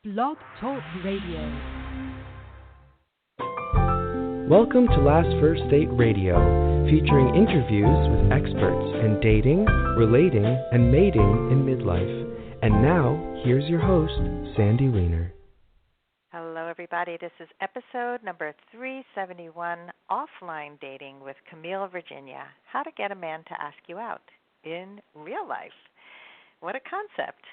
Blog Talk Radio. Welcome to Last First Date Radio, featuring interviews with experts in dating, relating, and mating in midlife. And now, here's your host, Sandy Weiner. Hello, everybody. This is episode number 371, Offline Dating with Camille Virginia. How to get a man to ask you out in real life. What a concept.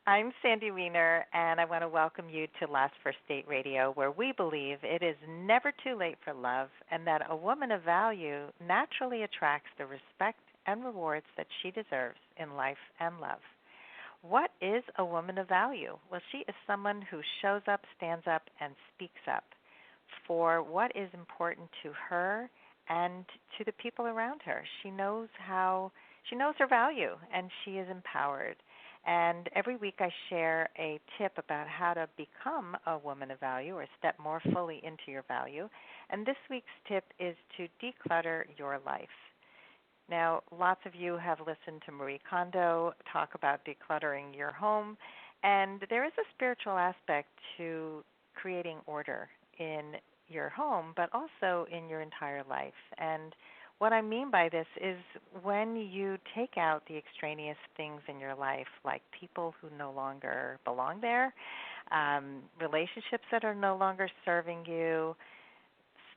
I'm Sandy Weiner, and I want to welcome you to Last First Date Radio, where we believe it is never too late for love and that a woman of value naturally attracts the respect and rewards that she deserves in life and love. What is a woman of value? Well, she is someone who shows up, stands up, and speaks up for what is important to her and to the people around her. She knows her value, and she is empowered. And every week I share a tip about how to become a woman of value or step more fully into your value. And this week's tip is to declutter your life. Now, lots of you have listened to Marie Kondo talk about decluttering your home, and there is a spiritual aspect to creating order in your home, but also in your entire life. And what I mean by this is when you take out the extraneous things in your life, like people who no longer belong there, relationships that are no longer serving you,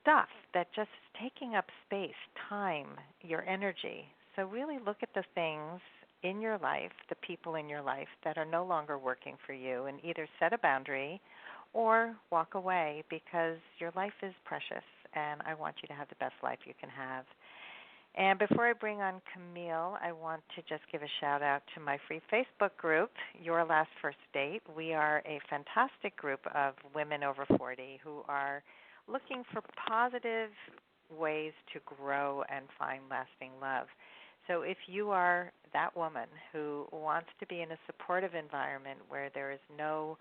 stuff that just is taking up space, time, your energy. So really look at the things in your life, the people in your life that are no longer working for you, and either set a boundary or walk away, because your life is precious, and I want you to have the best life you can have. And before I bring on Camille, I want to just give a shout-out to my free Facebook group, Your Last First Date. We are a fantastic group of women over 40 who are looking for positive ways to grow and find lasting love. So if you are that woman who wants to be in a supportive environment where there is no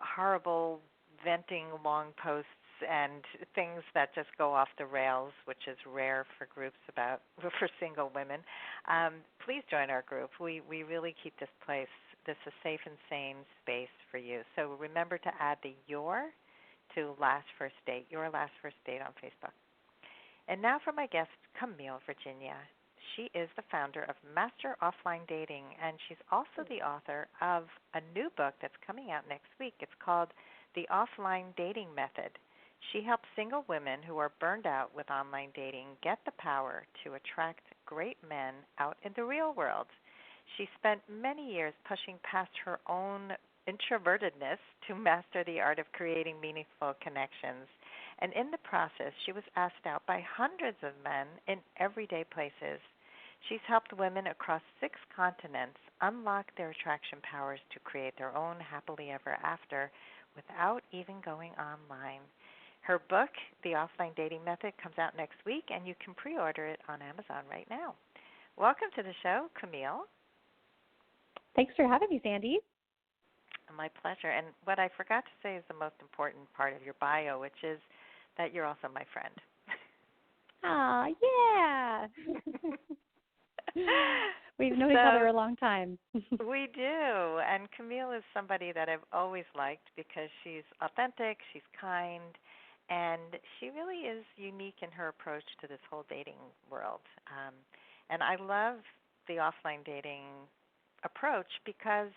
horrible venting long posts and things that just go off the rails, which is rare for groups for single women, please join our group. We really keep this a safe and sane space for you. So remember to add the your to Last First Date, Your Last First Date on Facebook. And now for my guest, Camille Virginia. She is the founder of Master Offline Dating, and she's also the author of a new book that's coming out next week. It's called The Offline Dating Method. She helps single women who are burned out with online dating get the power to attract great men out in the real world. She spent many years pushing past her own introvertedness to master the art of creating meaningful connections. And in the process, she was asked out by hundreds of men in everyday places. She's helped women across 6 continents unlock their attraction powers to create their own happily ever after without even going online. Her book, The Offline Dating Method, comes out next week, and you can pre-order it on Amazon right now. Welcome to the show, Camille. Thanks for having me, Sandy. My pleasure. And what I forgot to say is the most important part of your bio, which is that you're also my friend. Ah, yeah. We've known each other a long time. We do. And Camille is somebody that I've always liked because she's authentic, she's kind, and she really is unique in her approach to this whole dating world. And I love the offline dating approach because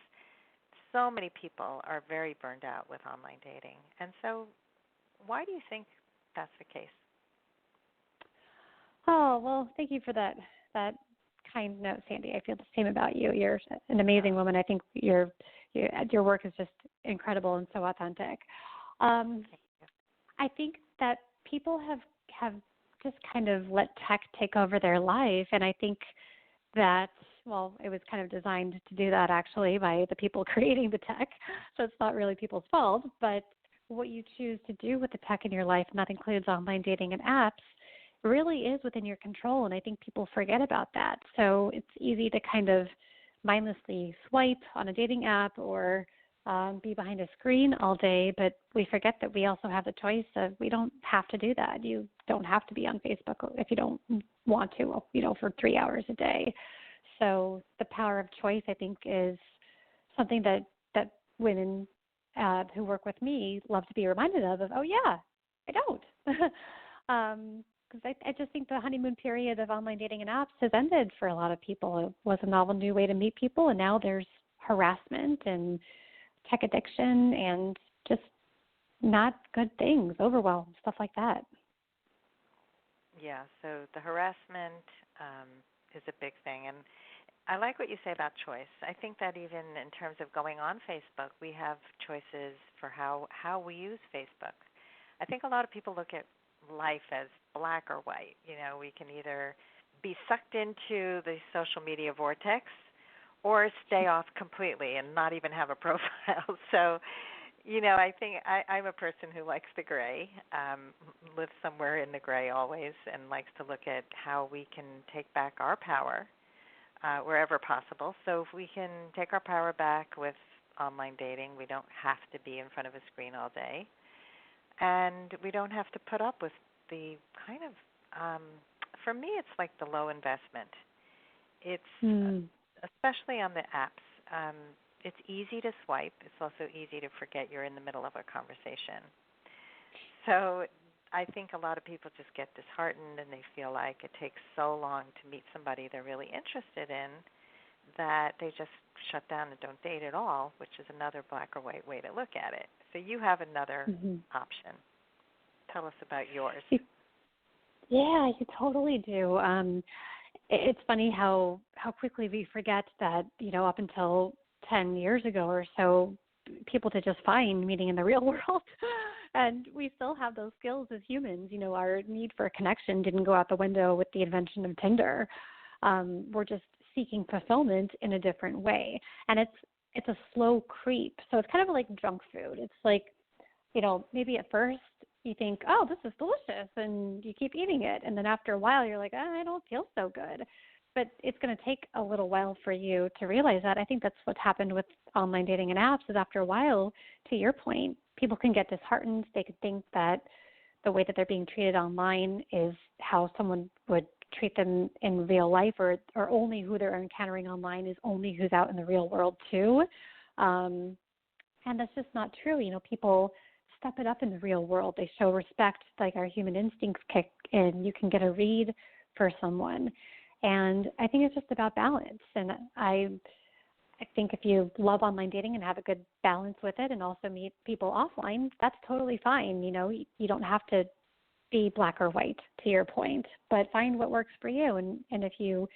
so many people are very burned out with online dating. And so why do you think that's the case? Oh, well, thank you for that kind note, Sandy. I feel the same about you. You're an amazing woman. I think your work is just incredible and so authentic. I think that people have just kind of let tech take over their life, and I think that, well, it was kind of designed to do that actually by the people creating the tech, so it's not really people's fault, but what you choose to do with the tech in your life, and that includes online dating and apps, really is within your control, and I think people forget about that. So it's easy to kind of mindlessly swipe on a dating app or be behind a screen all day, but we forget that we also have the choice of we don't have to do that. You don't have to be on Facebook if you don't want to, for 3 hours a day. So the power of choice, I think, is something that women who work with me love to be reminded of, oh, yeah, I don't. Because I just think the honeymoon period of online dating and apps has ended for a lot of people. It was a novel new way to meet people, and now there's harassment and tech addiction and just not good things, overwhelm, stuff like that. Yeah, so the harassment is a big thing. And I like what you say about choice. I think that even in terms of going on Facebook, we have choices for how we use Facebook. I think a lot of people look at life as black or white. You know, we can either be sucked into the social media vortex or stay off completely and not even have a profile. So, you know, I think I'm a person who likes the gray, lives somewhere in the gray always, and likes to look at how we can take back our power wherever possible. So if we can take our power back with online dating, we don't have to be in front of a screen all day. And we don't have to put up with the kind of, for me, it's like the low investment. It's, especially on the apps, it's easy to swipe. It's also easy to forget you're in the middle of a conversation. So I think a lot of people just get disheartened and they feel like it takes so long to meet somebody they're really interested in that they just shut down and don't date at all, which is another black or white way to look at it. So you have another option. Tell us about yours. Yeah, you totally do. It's funny how quickly we forget that, you know, up until 10 years ago or so, people did just fine meeting in the real world. And we still have those skills as humans. You know, our need for a connection didn't go out the window with the invention of Tinder. We're just seeking fulfillment in a different way. And it's a slow creep. So it's kind of like junk food. It's like, you know, maybe at first you think, oh, this is delicious, and you keep eating it. And then after a while, you're like, I don't feel so good. But it's going to take a little while for you to realize that. I think that's what's happened with online dating and apps is after a while, to your point, people can get disheartened. They could think that the way that they're being treated online is how someone would treat them in real life, or only who they're encountering online is only who's out in the real world too. And that's just not true. You know, people step it up in the real world. They show respect, like our human instincts kick in. You can get a read for someone. And I think it's just about balance. And I think if you love online dating and have a good balance with it and also meet people offline, that's totally fine. You know, you don't have to be black or white, to your point, but find what works for you. And if you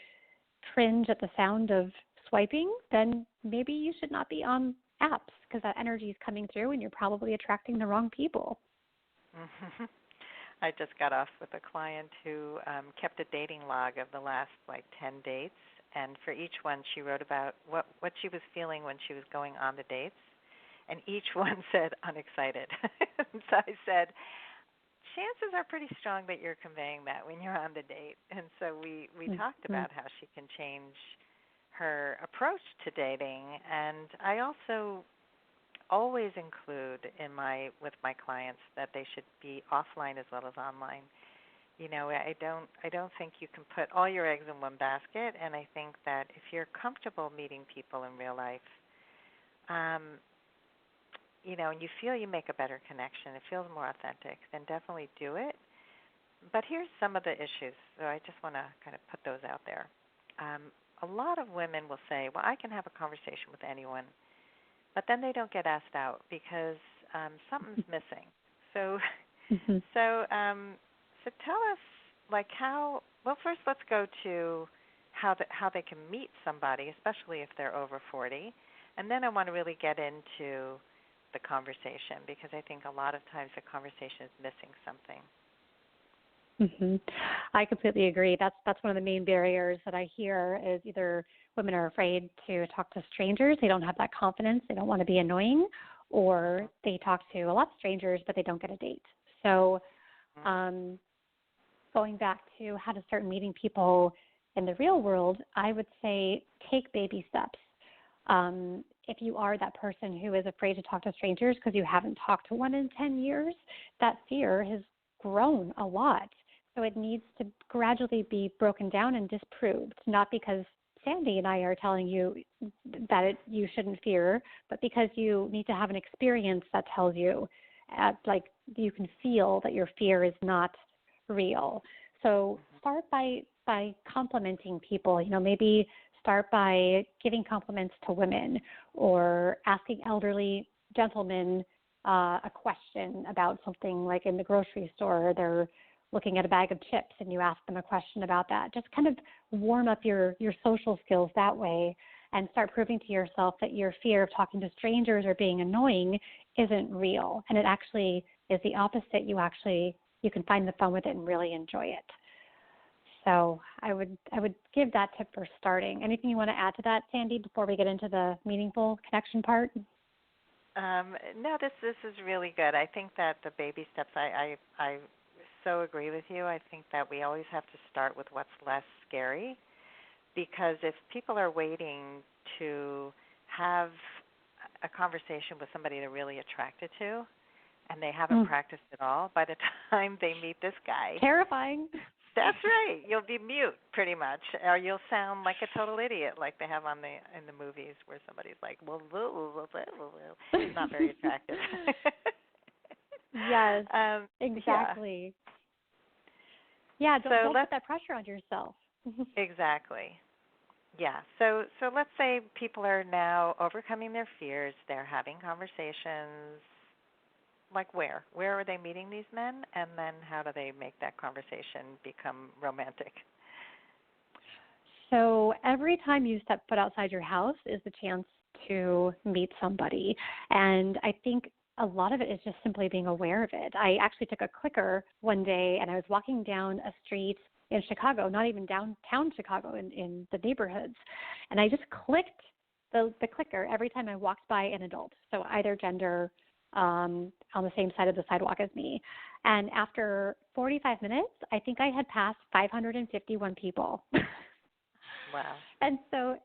cringe at the sound of swiping, then maybe you should not be on apps because that energy is coming through and you're probably attracting the wrong people. I just got off with a client who kept a dating log of the last 10 dates, and for each one she wrote about what she was feeling when she was going on the dates, and each one said unexcited. So I said, chances are pretty strong that you're conveying that when you're on the date. And so we talked about how she can change her approach to dating, and I also always include with my clients that they should be offline as well as online. You know, I don't think you can put all your eggs in one basket, and I think that if you're comfortable meeting people in real life, you know, and you feel you make a better connection, it feels more authentic, then definitely do it. But here's some of the issues, so I just want to kind of put those out there. A lot of women will say, well, I can have a conversation with anyone, but then they don't get asked out because something's missing. So, so tell us, how. Well, first, let's go to how they can meet somebody, especially if they're over 40, and then I want to really get into the conversation because I think a lot of times the conversation is missing something. I completely agree. That's one of the main barriers that I hear is either women are afraid to talk to strangers. They don't have that confidence. They don't want to be annoying, or they talk to a lot of strangers, but they don't get a date. So going back to how to start meeting people in the real world, I would say take baby steps. If you are that person who is afraid to talk to strangers because you haven't talked to one in 10 years, that fear has grown a lot. So it needs to gradually be broken down and disproved, not because Sandy and I are telling you that you shouldn't fear, but because you need to have an experience that tells you, like you can feel that your fear is not real. So start by complimenting people. Maybe start by giving compliments to women or asking elderly gentlemen a question about something, like in the grocery store, they're looking at a bag of chips and you ask them a question about that. Just kind of warm up your social skills that way and start proving to yourself that your fear of talking to strangers or being annoying isn't real. And it actually is the opposite. You can find the fun with it and really enjoy it. So I would give that tip for starting. Anything you want to add to that, Sandy, before we get into the meaningful connection part? No, this is really good. I think that the baby steps, I so agree with you. I think that we always have to start with what's less scary, because if people are waiting to have a conversation with somebody they're really attracted to and they haven't practiced at all, by the time they meet this guy, terrifying. That's right. You'll be mute pretty much, or you'll sound like a total idiot, like they have in the movies where somebody's like, well, it's not very attractive. Yes, exactly. Yeah, don't put that pressure on yourself. Exactly. Yeah. So let's say people are now overcoming their fears. They're having conversations. Like where? Where are they meeting these men? And then how do they make that conversation become romantic? So every time you step foot outside your house is the chance to meet somebody. And I think a lot of it is just simply being aware of it. I actually took a clicker one day and I was walking down a street in Chicago, not even downtown Chicago, in the neighborhoods. And I just clicked the clicker every time I walked by an adult, so either gender, on the same side of the sidewalk as me. And after 45 minutes, I think I had passed 551 people. Wow. And so,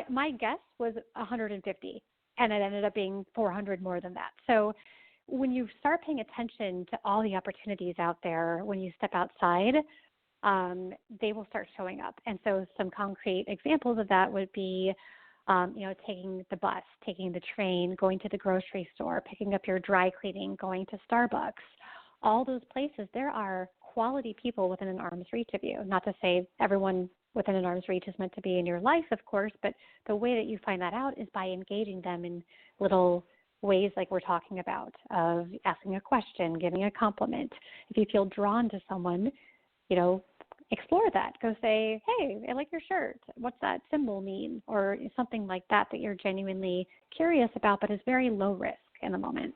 my guess was 150, and it ended up being 400 more than that. So when you start paying attention to all the opportunities out there, when you step outside, they will start showing up. And so some concrete examples of that would be taking the bus, taking the train, going to the grocery store, picking up your dry cleaning, going to Starbucks. All those places, there are quality people within an arm's reach of you. Not to say everyone within an arm's reach is meant to be in your life, of course, but the way that you find that out is by engaging them in little ways like we're talking about, of asking a question, giving a compliment. If you feel drawn to someone, explore that. Go say, hey, I like your shirt. What's that symbol mean? Or something like that you're genuinely curious about, but is very low risk in the moment.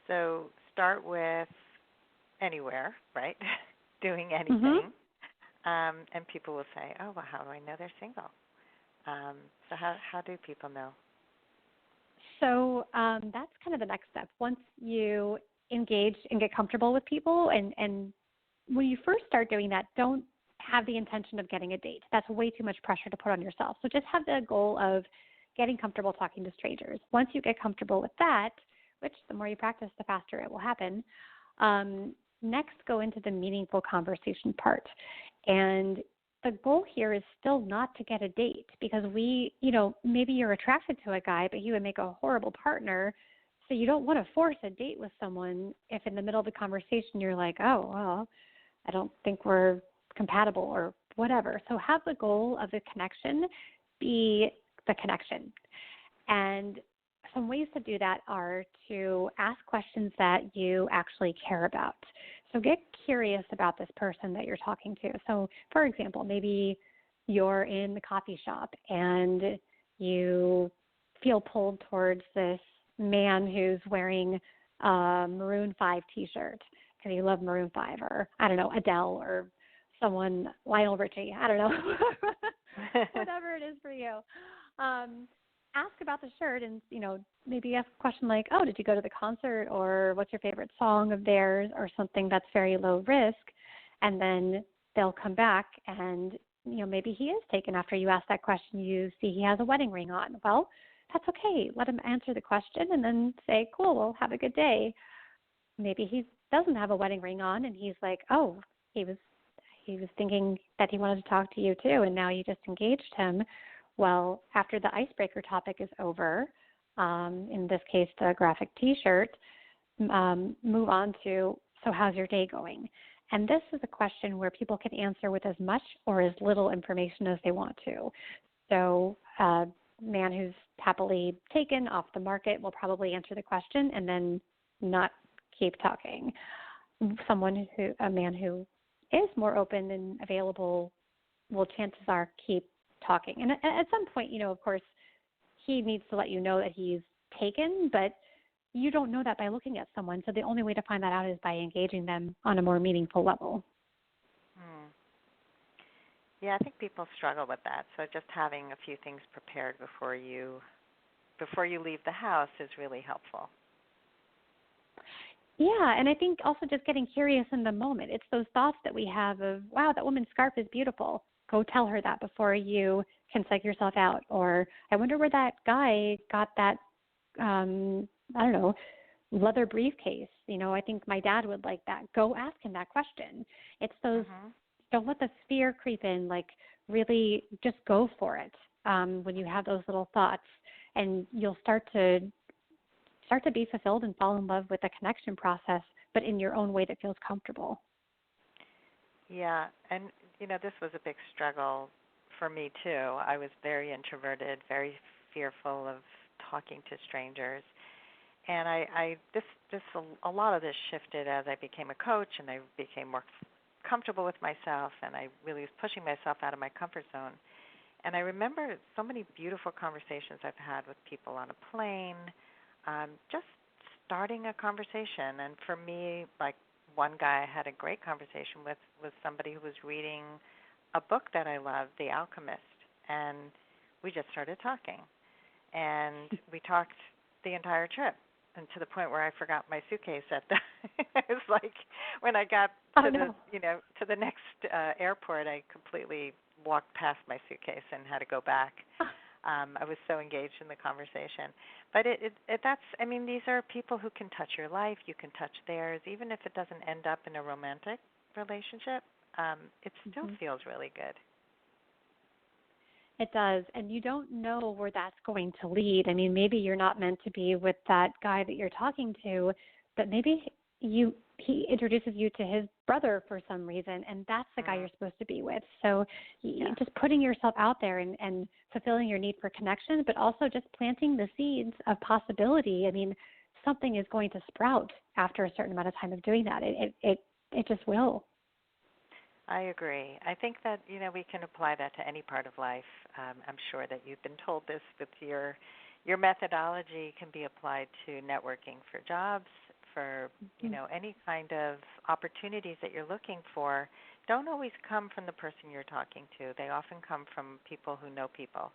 So start with anywhere, right? Doing anything. And people will say, oh, well, how do I know they're single? So how do people know? So that's kind of the next step. Once you engage and get comfortable with people, and when you first start doing that, don't have the intention of getting a date. That's way too much pressure to put on yourself. So just have the goal of getting comfortable talking to strangers. Once you get comfortable with that, which the more you practice, the faster it will happen, next go into the meaningful conversation part. And the goal here is still not to get a date, because maybe you're attracted to a guy, but he would make a horrible partner. So you don't want to force a date with someone if in the middle of the conversation you're like, oh, well, I don't think we're compatible or whatever. So have the goal of the connection be the connection. And some ways to do that are to ask questions that you actually care about. So get curious about this person that you're talking to. So, for example, maybe you're in the coffee shop and you feel pulled towards this man who's wearing a Maroon 5 T-shirt because you love Maroon 5, or, I don't know, Adele or someone, Lionel Richie, I don't know, whatever it is for you. Ask about the shirt and, maybe ask a question like, oh, did you go to the concert, or what's your favorite song of theirs, or something that's very low risk. And then they'll come back and, maybe he is taken after you ask that question. You see he has a wedding ring on. Well, that's okay. Let him answer the question and then say, cool, well, have a good day. Maybe he doesn't have a wedding ring on and he's like, oh, he He was thinking that he wanted to talk to you too, and now you just engaged him. Well, after the icebreaker topic is over, in this case the graphic T-shirt, move on to, so how's your day going? And this is a question where people can answer with as much or as little information as they want to. So a man who's happily taken off the market will probably answer the question and then not keep talking. A man who is more open and available will, chances are, keep talking. And at some point, of course, he needs to let you know that he's taken, but you don't know that by looking at someone. So the only way to find that out is by engaging them on a more meaningful level. Yeah, I think people struggle with that. So just having a few things prepared before you leave the house is really helpful. Yeah, and I think also just getting curious in the moment. It's those thoughts that we have of, wow, that woman's scarf is beautiful. Go tell her that before you can psych yourself out. Or I wonder where that guy got that, leather briefcase. I think my dad would like that. Go ask him that question. It's those, don't let the fear creep in. Like, really just go for it when you have those little thoughts. And you'll start to be fulfilled and fall in love with the connection process, but in your own way that feels comfortable. Yeah, and this was a big struggle for me too. I was very introverted, very fearful of talking to strangers, and a lot of this shifted as I became a coach and I became more comfortable with myself, and I really was pushing myself out of my comfort zone. And I remember so many beautiful conversations I've had with people on a plane. Just starting a conversation. And for me, like one guy I had a great conversation with was somebody who was reading a book that I loved, The Alchemist, and we just started talking. And we talked the entire trip, and to the point where I forgot my suitcase at the it was like when I got to to the next airport, I completely walked past my suitcase and had to go back. I was so engaged in the conversation. But these are people who can touch your life. You can touch theirs. Even if it doesn't end up in a romantic relationship, it still feels really good. It does. And you don't know where that's going to lead. I mean, maybe you're not meant to be with that guy that you're talking to, but maybe he introduces you to his brother for some reason, and that's the guy you're supposed to be with. So just putting yourself out there and fulfilling your need for connection, but also just planting the seeds of possibility. I mean, something is going to sprout after a certain amount of time of doing that. It just will. I agree. I think that, we can apply that to any part of life. I'm sure that you've been told this, but your methodology can be applied to networking for jobs, for any kind of opportunities that you're looking for. Don't always come from the person you're talking to. They often come from people who know people.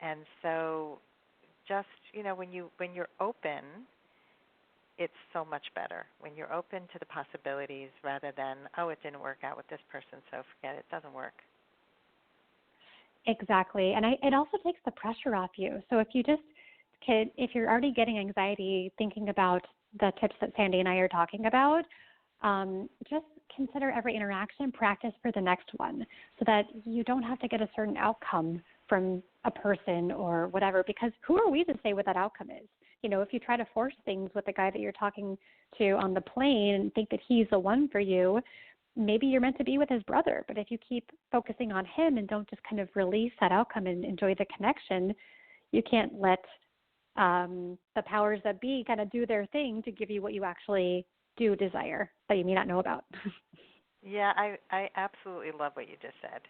And so just, when you're open, it's so much better. When you're open to the possibilities rather than, it didn't work out with this person, so forget it, doesn't work. Exactly. And it also takes the pressure off you. So if you're already getting anxiety thinking about the tips that Sandy and I are talking about, just consider every interaction, practice for the next one so that you don't have to get a certain outcome from a person or whatever, because who are we to say what that outcome is? If you try to force things with the guy that you're talking to on the plane and think that he's the one for you, maybe you're meant to be with his brother. But if you keep focusing on him and don't just kind of release that outcome and enjoy the connection, you can't let the powers that be kind of do their thing to give you what you actually do desire that you may not know about. Yeah, I absolutely love what you just said.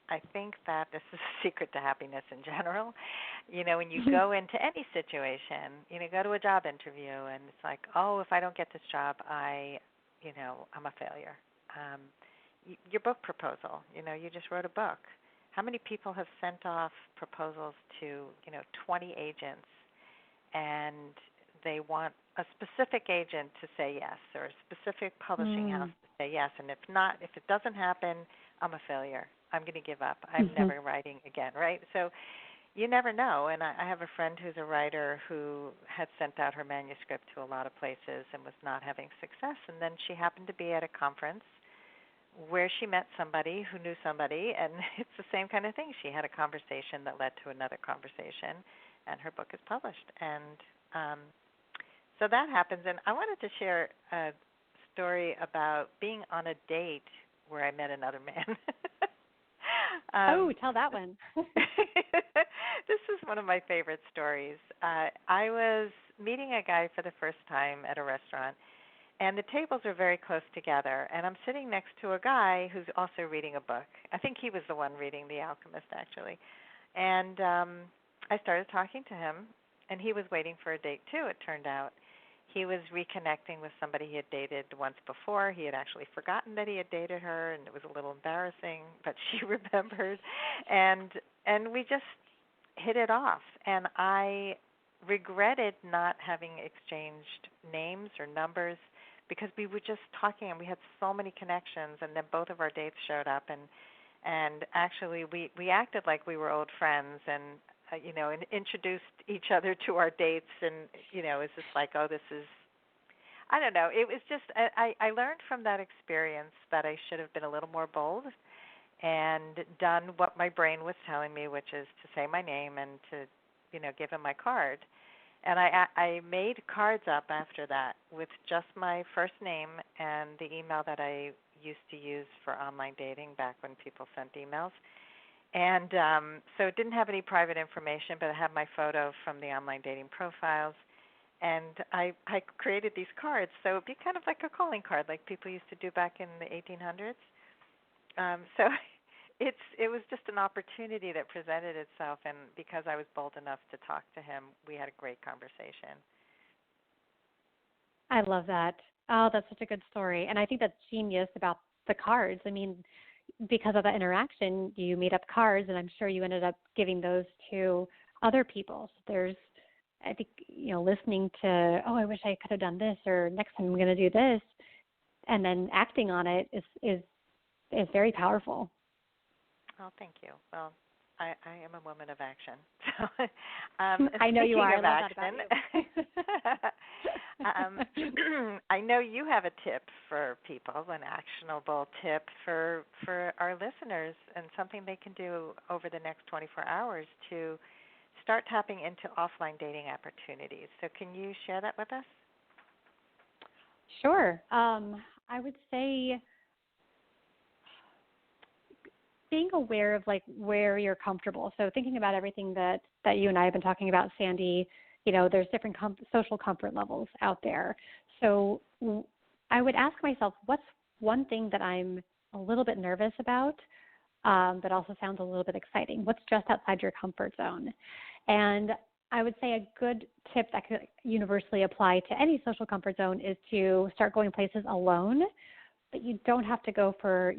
I think that this is a secret to happiness in general. When you go into any situation, go to a job interview and it's like, if I don't get this job, I'm a failure. Your book proposal, you just wrote a book. How many people have sent off proposals to, 20 agents, and they want a specific agent to say yes, or a specific publishing house to say yes, and if it doesn't happen, I'm a failure. I'm going to give up. I'm never writing again, right? So you never know. And I have a friend who's a writer who had sent out her manuscript to a lot of places and was not having success, and then she happened to be at a conference where she met somebody who knew somebody, and it's the same kind of thing. She had a conversation that led to another conversation, and her book is published. And so that happens. And I wanted to share a story about being on a date where I met another man. Tell that one. This is one of my favorite stories. I was meeting a guy for the first time at a restaurant, and the tables are very close together, and I'm sitting next to a guy who's also reading a book. I think he was the one reading The Alchemist, actually. And I started talking to him, and he was waiting for a date, too, it turned out. He was reconnecting with somebody he had dated once before. He had actually forgotten that he had dated her, and it was a little embarrassing, but she remembered. And we just hit it off. And I regretted not having exchanged names or numbers because we were just talking, and we had so many connections, and then both of our dates showed up, and actually we acted like we were old friends, and and introduced each other to our dates, and it's just like, oh, this is, I don't know. It was just I learned from that experience that I should have been a little more bold and done what my brain was telling me, which is to say my name and to give him my card. And I made cards up after that with just my first name and the email that I used to use for online dating back when people sent emails. And so it didn't have any private information, but it had my photo from the online dating profiles. And I created these cards. So it would be kind of like a calling card, like people used to do back in the 1800s. So it was just an opportunity that presented itself, and because I was bold enough to talk to him, we had a great conversation. I love that. Oh, that's such a good story. And I think that's genius about the cards. I mean, because of that interaction, you made up cards, and I'm sure you ended up giving those to other people. So there's, I think, listening to, oh, I wish I could have done this, or next time I'm going to do this, and then acting on it is very powerful. Oh, thank you. Well, I am a woman of action. So, I know you are. I love action, that about you. I know you have a tip for people, an actionable tip for our listeners, and something they can do over the next 24 hours to start tapping into offline dating opportunities. So can you share that with us? Sure. I would say being aware of where you're comfortable. So thinking about everything that you and I have been talking about, Sandy, there's different social comfort levels out there. So I would ask myself, what's one thing that I'm a little bit nervous about, but also sounds a little bit exciting? What's just outside your comfort zone? And I would say a good tip that could universally apply to any social comfort zone is to start going places alone. But you don't have to go for,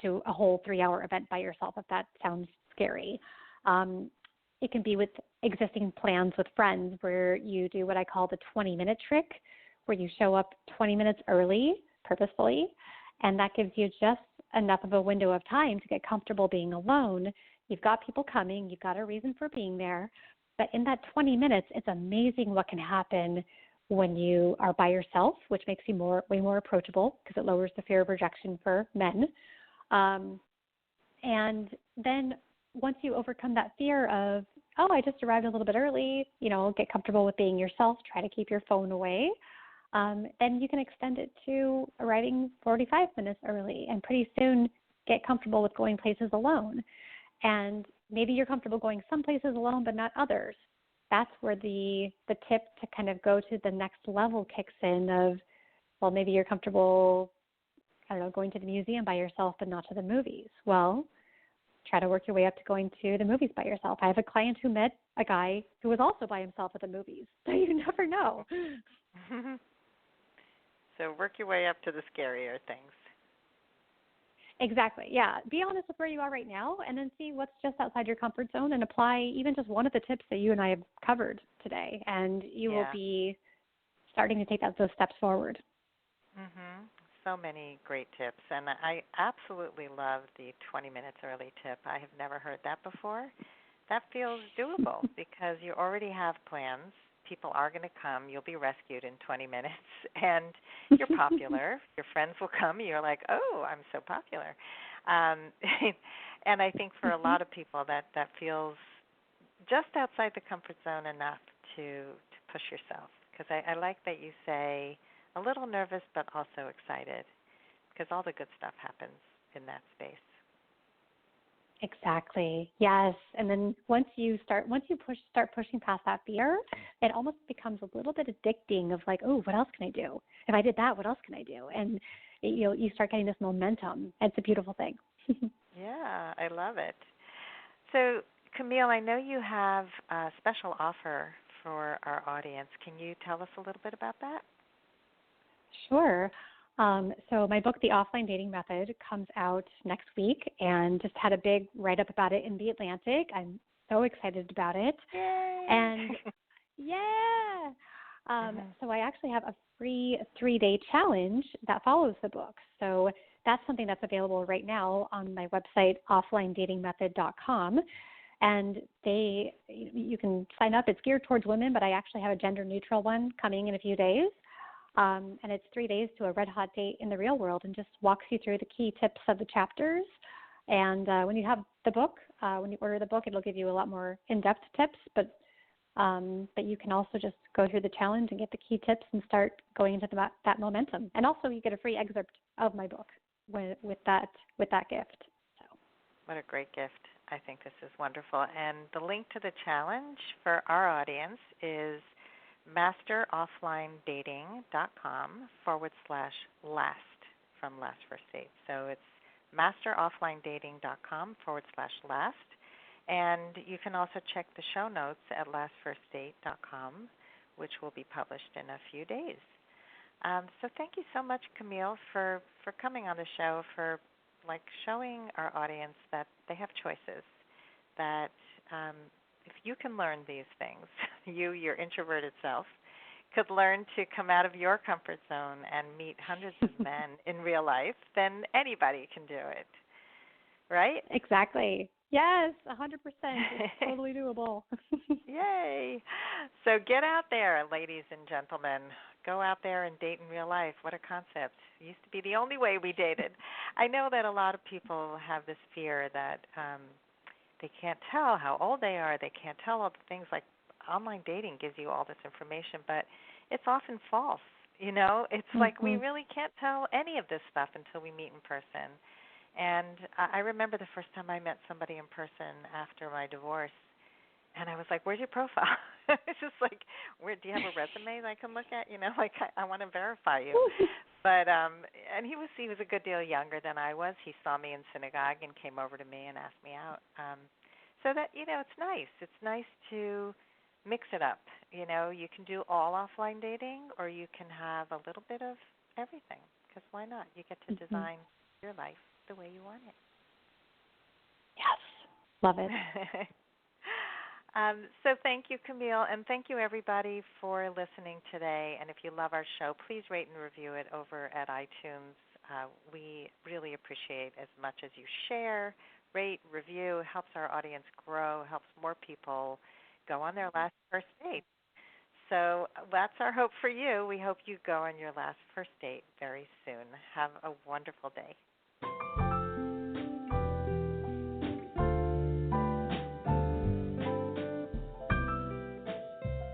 to a whole 3-hour event by yourself if that sounds scary. It can be with existing plans with friends where you do what I call the 20-minute trick, where you show up 20 minutes early purposefully, and that gives you just enough of a window of time to get comfortable being alone. You've got people coming. You've got a reason for being there. But in that 20 minutes, it's amazing what can happen when you are by yourself, which makes you way more approachable because it lowers the fear of rejection for men. And then once you overcome that fear of, oh, I just arrived a little bit early, get comfortable with being yourself, try to keep your phone away, then you can extend it to arriving 45 minutes early and pretty soon get comfortable with going places alone. And maybe you're comfortable going some places alone but not others. That's where the tip to kind of go to the next level kicks in of, well, maybe you're comfortable, going to the museum by yourself but not to the movies. Well, try to work your way up to going to the movies by yourself. I have a client who met a guy who was also by himself at the movies. So you never know. So work your way up to the scarier things. Exactly. Yeah. Be honest with where you are right now and then see what's just outside your comfort zone and apply even just one of the tips that you and I have covered today. And you will be starting to take those steps forward. Mm-hmm. So many great tips. And I absolutely love the 20 minutes early tip. I have never heard that before. That feels doable because you already have plans. people are going to come. You'll be rescued in 20 minutes, and you're popular. Your friends will come. You're like, oh, I'm so popular. And I think for a lot of people that feels just outside the comfort zone enough to push yourself. Because I like that you say a little nervous but also excited, because all the good stuff happens in that space. Exactly. Yes. And then once you start pushing past that fear, it almost becomes a little bit addicting of like, oh, what else can I do? If I did that, what else can I do? And you start getting this momentum. It's a beautiful thing. Yeah, I love it. So, Camille, I know you have a special offer for our audience. Can you tell us a little bit about that? Sure. So my book, The Offline Dating Method, comes out next week, and just had a big write-up about it in The Atlantic. I'm so excited about it. Yay! And yeah. So I actually have a free 3-day challenge that follows the book. So that's something that's available right now on my website, offlinedatingmethod.com. And you can sign up. It's geared towards women, but I actually have a gender-neutral one coming in a few days. And it's 3 days to a red-hot date in the real world, and just walks you through the key tips of the chapters. And when you have the book, when you order the book, it'll give you a lot more in-depth tips, but you can also just go through the challenge and get the key tips and start going into that momentum. And also you get a free excerpt of my book with that gift. So. What a great gift. I think this is wonderful. And the link to the challenge for our audience is masterofflinedating.com/last from Last First Date. So it's masterofflinedating.com/last. And you can also check the show notes at lastfirstdate.com, which will be published in a few days. So thank you so much, Camille, for coming on the show, for showing our audience that they have choices, that if you can learn these things, your introverted self, could learn to come out of your comfort zone and meet hundreds of men in real life, then anybody can do it, right? Exactly. Yes, 100%. It's totally doable. Yay. So get out there, ladies and gentlemen. Go out there and date in real life. What a concept. It used to be the only way we dated. I know that a lot of people have this fear that they can't tell how old they are. They can't tell all the things, like online dating gives you all this information, but it's often false. It's like we really can't tell any of this stuff until we meet in person. And I remember the first time I met somebody in person after my divorce, and I was like, where's your profile? It's just like, do you have a resume that I can look at? I want to verify you. But and he was a good deal younger than I was. He saw me in synagogue and came over to me and asked me out. So that, it's nice. It's nice to mix it up. You can do all offline dating, or you can have a little bit of everything, because why not? You get to design your life the way you want it. Yes. Love it. So thank you, Camille, and thank you, everybody, for listening today. And if you love our show, please rate and review it over at iTunes. We really appreciate as much as you share, rate, review. It helps our audience grow, helps more people go on their last first date. So that's our hope for you. We hope you go on your last first date very soon. Have a wonderful day.